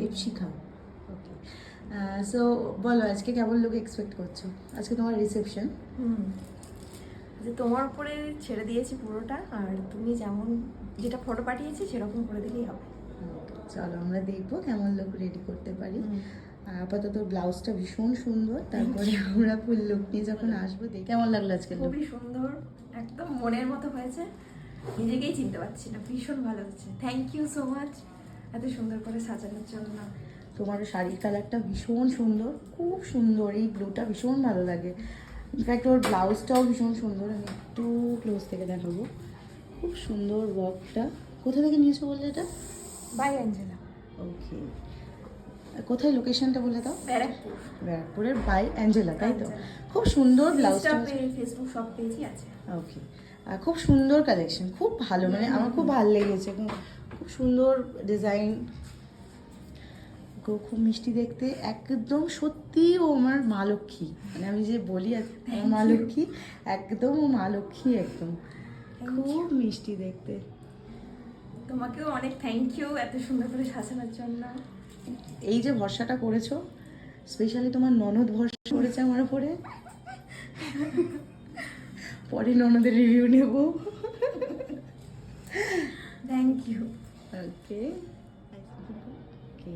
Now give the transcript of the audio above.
দেবশিখা, ওকে। So বলো আজকে কেমন লুক এক্সপেক্ট করছো? আজকে তোমার রিসেপশন। যে তোমার উপরে ছেড়ে দিয়েছি পুরোটা, আর তুমি যেমন যেটা ফটো পাঠিয়েছি সেরকম করে দিলেই হবে। চলো আমরা দেখবো কেমন লুক রেডি করতে পারি। আপাতত ব্লাউজটা ভীষণ সুন্দর, তারপরে আমরা ফুল লুক নিয়ে যখন আসবো দেখি কেমন লাগলো আজকে। খুবই সুন্দর, একদম মনের মতো হয়েছে, নিজেকেই চিনতে পারছি না, ভীষণ ভালো হচ্ছে। থ্যাংক ইউ সো মাচ এত সুন্দর করে সাজানোর জন্য। তোমার শাড়ির কালারটা ভীষণ সুন্দর, খুব সুন্দর, এই ব্লুটা ভীষণ ভালো লাগে। ইনফ্যাক্ট ওর ব্লাউজটাও ভীষণ সুন্দর, আমি একটু ক্লোজ থেকে দেখাবো। খুব সুন্দর ওয়ার্কটা। কোথা থেকে নিয়েছো বললে এটা? By Angela. ওকে, কোথায় লোকেশনটা বলে দাও? ব্যারাকপুর। ব্যারাকপুরের বাই অ্যাঞ্জেলা, তাই তো? খুব সুন্দর ব্লাউজটা, ফেসবুক সব পেজই আছে। ওকে। আর খুব সুন্দর কালেকশন, খুব ভালো, মানে আমার খুব ভালো লেগেছে, খুব সুন্দর ডিজাইন, খুব মিষ্টি দেখতে, একদম সত্যি ও আমার মা লক্ষ্মী। মানে আমি যে বলি আমার মা লক্ষ্মী, একদম ও মা লক্ষ্মী, একদম খুব মিষ্টি দেখতে। তোমাকেও অনেক থ্যাংক ইউ এত সুন্দর করে সাজানোর জন্য। এই যে ভরসাটা করেছো, স্পেশালি তোমার ননদ ভরসা করেছে আমার উপরে। পরে ননদের রিভিউ নেব। Thank you. Okay, okay.